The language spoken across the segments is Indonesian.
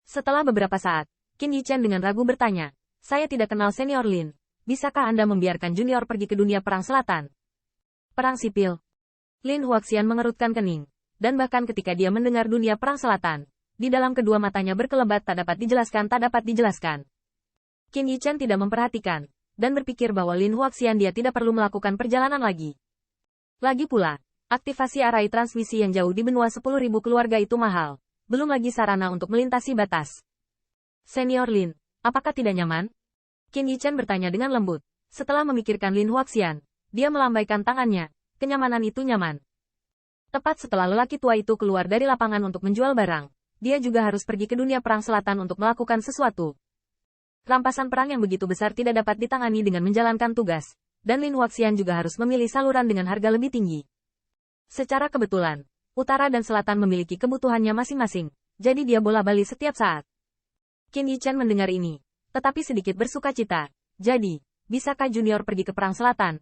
Setelah beberapa saat, Qin Yichen dengan ragu bertanya, saya tidak kenal Senior Lin. Bisakah Anda membiarkan junior pergi ke dunia perang selatan? Perang sipil. Lin Huaxian mengerutkan kening. Dan bahkan ketika dia mendengar dunia perang selatan, di dalam kedua matanya berkelebat tak dapat dijelaskan. Qin Yichen tidak memperhatikan, dan berpikir bahwa Lin Huaxian dia tidak perlu melakukan perjalanan lagi. Lagi pula, aktivasi arai transmisi yang jauh di benua 10.000 keluarga itu mahal, belum lagi sarana untuk melintasi batas. Senior Lin, apakah tidak nyaman? Qin Yichen bertanya dengan lembut. Setelah memikirkan Lin Huaxian, dia melambaikan tangannya. Kenyamanan itu nyaman. Tepat setelah lelaki tua itu keluar dari lapangan untuk menjual barang, dia juga harus pergi ke dunia perang selatan untuk melakukan sesuatu. Rampasan perang yang begitu besar tidak dapat ditangani dengan menjalankan tugas, dan Lin Huaxian juga harus memilih saluran dengan harga lebih tinggi. Secara kebetulan, utara dan selatan memiliki kebutuhannya masing-masing, jadi dia bola-balik setiap saat. Qin Yichen mendengar ini, tetapi sedikit bersukacita. Jadi, bisakah junior pergi ke perang selatan?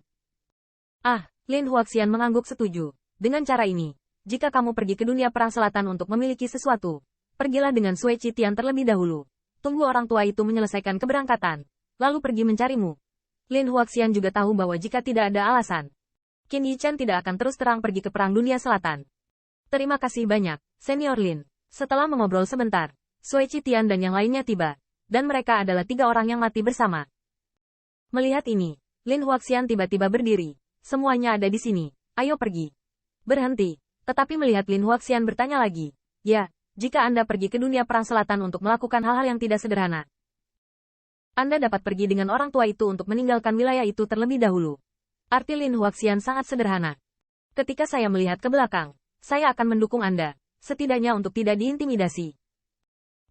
Lin Huaxian mengangguk setuju. Dengan cara ini, jika kamu pergi ke dunia perang selatan untuk memiliki sesuatu, pergilah dengan Sui Qitian terlebih dahulu. Tunggu orang tua itu menyelesaikan keberangkatan, lalu pergi mencarimu. Lin Huaxian juga tahu bahwa jika tidak ada alasan, Qin Yichen tidak akan terus terang pergi ke perang dunia selatan. Terima kasih banyak, Senior Lin. Setelah mengobrol sebentar, Sui Qitian dan yang lainnya tiba, dan mereka adalah 3 orang yang mati bersama. Melihat ini, Lin Huaxian tiba-tiba berdiri. Semuanya ada di sini, ayo pergi. Berhenti, tetapi melihat Lin Huaxian bertanya lagi. Ya, jika Anda pergi ke dunia perang selatan untuk melakukan hal-hal yang tidak sederhana, Anda dapat pergi dengan orang tua itu untuk meninggalkan wilayah itu terlebih dahulu. Arti Lin Huaxian sangat sederhana. Ketika saya melihat ke belakang, saya akan mendukung Anda, setidaknya untuk tidak diintimidasi.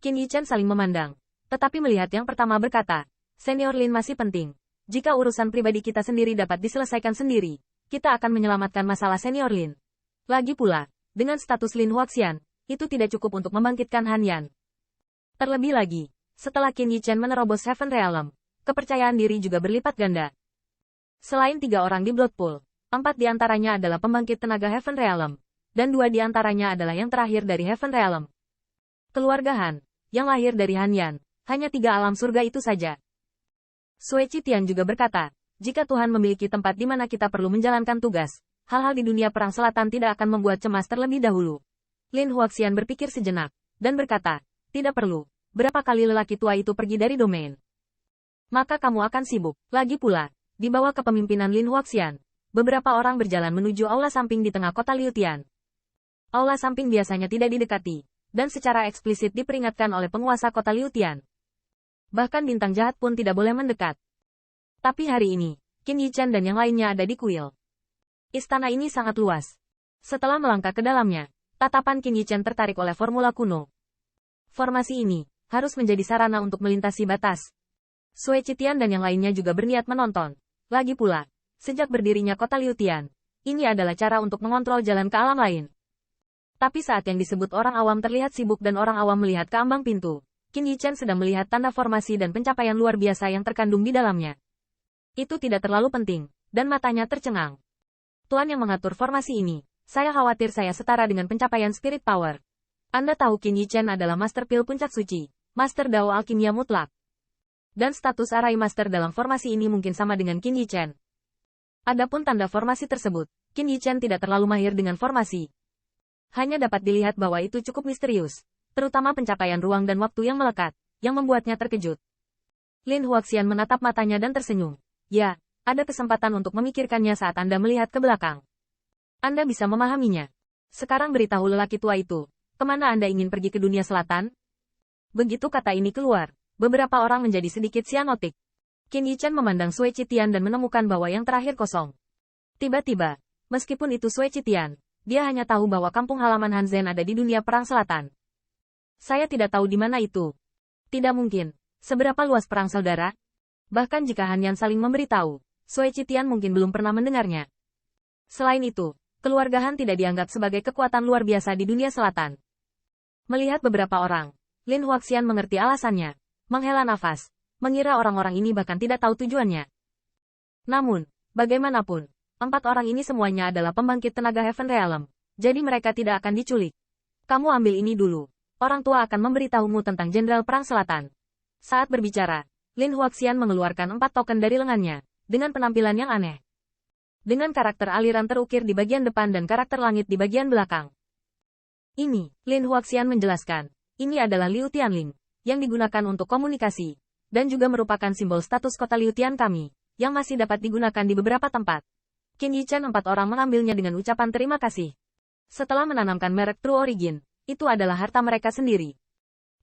Qin Yichen saling memandang, tetapi melihat yang pertama berkata, Senior Lin masih penting. Jika urusan pribadi kita sendiri dapat diselesaikan sendiri, kita akan menyelamatkan masalah Senior Lin. Lagi pula, dengan status Lin Huaxian, itu tidak cukup untuk membangkitkan Han Yan. Terlebih lagi, setelah Qin Yichen menerobos Heaven Realm, kepercayaan diri juga berlipat ganda. Selain 3 orang di Bloodpool, 4 diantaranya adalah pembangkit tenaga Heaven Realm, dan 2 diantaranya adalah yang terakhir dari Heaven Realm. Keluarga Han, yang lahir dari Han Yan, hanya 3 alam surga itu saja. Sui Qitian juga berkata, jika Tuhan memiliki tempat di mana kita perlu menjalankan tugas, hal-hal di dunia perang selatan tidak akan membuat cemas terlebih dahulu. Lin Huaxian berpikir sejenak, dan berkata, tidak perlu. Berapa kali lelaki tua itu pergi dari domain? Maka kamu akan sibuk. Lagi pula, di bawah kepemimpinan Lin Huaxian, beberapa orang berjalan menuju aula samping di tengah kota Liutian. Aula samping biasanya tidak didekati, dan secara eksplisit diperingatkan oleh penguasa kota Liutian. Bahkan bintang jahat pun tidak boleh mendekat. Tapi hari ini, Qin Yichen dan yang lainnya ada di kuil. Istana ini sangat luas. Setelah melangkah ke dalamnya, tatapan Qin Yichen tertarik oleh formula kuno. Formasi ini harus menjadi sarana untuk melintasi batas. Sui Qitian dan yang lainnya juga berniat menonton. Lagi pula, sejak berdirinya kota Liutian, ini adalah cara untuk mengontrol jalan ke alam lain. Tapi saat yang disebut orang awam terlihat sibuk dan orang awam melihat ke ambang pintu, Qin Yichen sedang melihat tanda formasi dan pencapaian luar biasa yang terkandung di dalamnya. Itu tidak terlalu penting, dan matanya tercengang. Tuan yang mengatur formasi ini, saya khawatir saya setara dengan pencapaian spirit power. Anda tahu Qin Yichen adalah Master Pil Puncak Suci, Master Dao Alkimia Mutlak. Dan status Arai Master dalam formasi ini mungkin sama dengan Qin Yichen. Adapun tanda formasi tersebut, Qin Yichen tidak terlalu mahir dengan formasi. Hanya dapat dilihat bahwa itu cukup misterius, terutama pencapaian ruang dan waktu yang melekat, yang membuatnya terkejut. Lin Huaxian menatap matanya dan tersenyum. Ya, ada kesempatan untuk memikirkannya saat Anda melihat ke belakang. Anda bisa memahaminya. Sekarang beritahu lelaki tua itu, kemana Anda ingin pergi ke dunia selatan? Begitu kata ini keluar, beberapa orang menjadi sedikit sianotik. Qin Yichen memandang Sui Qitian dan menemukan bahwa yang terakhir kosong. Tiba-tiba, meskipun itu Sui Qitian, dia hanya tahu bahwa kampung halaman Han Zhen ada di dunia perang selatan. Saya tidak tahu di mana itu. Tidak mungkin. Seberapa luas perang saudara? Bahkan jika Han Yan saling memberitahu, Sui Qitian mungkin belum pernah mendengarnya. Selain itu, keluarga Han tidak dianggap sebagai kekuatan luar biasa di dunia selatan. Melihat beberapa orang, Lin Huaxian mengerti alasannya. Menghela nafas, mengira orang-orang ini bahkan tidak tahu tujuannya. Namun, bagaimanapun, 4 orang ini semuanya adalah pembangkit tenaga Heaven Realm, jadi mereka tidak akan diculik. Kamu ambil ini dulu. orang tua akan memberitahumu tentang Jenderal Perang Selatan. Saat berbicara, Lin Huaxian mengeluarkan 4 token dari lengannya, dengan penampilan yang aneh. Dengan karakter aliran terukir di bagian depan dan karakter langit di bagian belakang. Ini, Lin Huaxian menjelaskan, ini adalah Liu Tianling, yang digunakan untuk komunikasi, dan juga merupakan simbol status kota Liu Tian kami, yang masih dapat digunakan di beberapa tempat. Qin Yichen 4 orang mengambilnya dengan ucapan terima kasih. Setelah menanamkan merek True Origin, itu adalah harta mereka sendiri.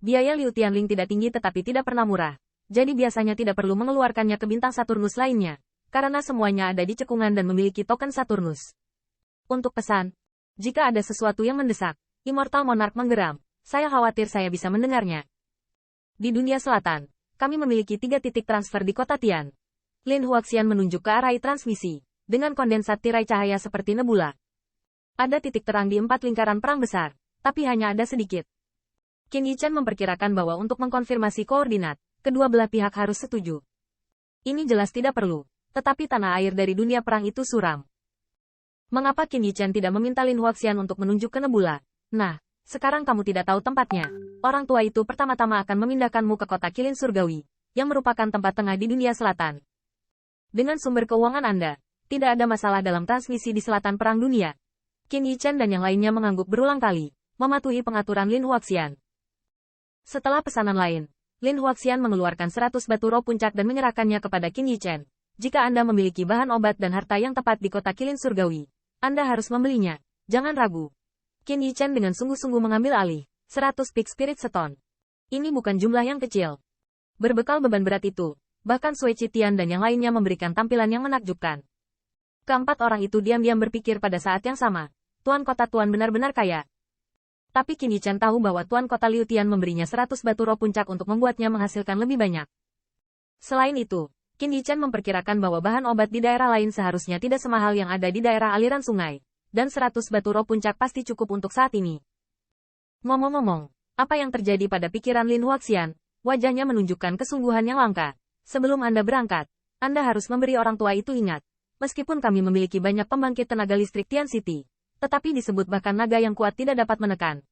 Biaya Liu Tianling tidak tinggi tetapi tidak pernah murah, jadi biasanya tidak perlu mengeluarkannya ke bintang Saturnus lainnya, karena semuanya ada di cekungan dan memiliki token Saturnus. Untuk pesan, jika ada sesuatu yang mendesak, Immortal Monarch menggeram, saya khawatir saya bisa mendengarnya. Di dunia selatan, kami memiliki 3 titik transfer di kota Tian. Lin Huaxian menunjuk ke arah transmisi, dengan kondensat tirai cahaya seperti nebula. Ada titik terang di 4 lingkaran perang besar, tapi hanya ada sedikit. Qin Yichen memperkirakan bahwa untuk mengkonfirmasi koordinat, kedua belah pihak harus setuju. Ini jelas tidak perlu, tetapi tanah air dari dunia perang itu suram. Mengapa Qin Yichen tidak meminta Lin Huaxian untuk menunjuk ke nebula? Nah, sekarang kamu tidak tahu tempatnya. Orang tua itu pertama-tama akan memindahkanmu ke kota Kilin Surgawi, yang merupakan tempat tengah di dunia selatan. Dengan sumber keuangan Anda, tidak ada masalah dalam transmisi di selatan perang dunia. Qin Yichen dan yang lainnya mengangguk berulang kali, mematuhi pengaturan Lin Huaxian. Setelah pesanan lain, Lin Huaxian mengeluarkan 100 batu roh puncak dan menyerahkannya kepada Qin Yichen. Jika Anda memiliki bahan obat dan harta yang tepat di kota Kilin Surgawi, Anda harus membelinya. Jangan ragu. Qin Yichen dengan sungguh-sungguh mengambil alih 100 Peak Spirit Stone. Ini bukan jumlah yang kecil. Berbekal beban berat itu, bahkan Sui Qitian dan yang lainnya memberikan tampilan yang menakjubkan. Keempat orang itu diam-diam berpikir pada saat yang sama, Tuan Kota Tuan benar-benar kaya. Tapi Qin Yichen tahu bahwa Tuan Kota Liu Tian memberinya 100 batu roh puncak untuk membuatnya menghasilkan lebih banyak. Selain itu, Qin Yichen memperkirakan bahwa bahan obat di daerah lain seharusnya tidak semahal yang ada di daerah aliran sungai, dan 100 batu roh puncak pasti cukup untuk saat ini. Ngomong-ngomong, apa yang terjadi pada pikiran Lin Huaxian? Wajahnya menunjukkan kesungguhan yang langka. Sebelum Anda berangkat, Anda harus memberi orang tua itu ingat. Meskipun kami memiliki banyak pembangkit tenaga listrik Tian City, tetapi disebut bahkan naga yang kuat tidak dapat menekan.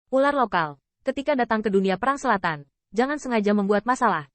Ular lokal, ketika datang ke dunia perang selatan, jangan sengaja membuat masalah.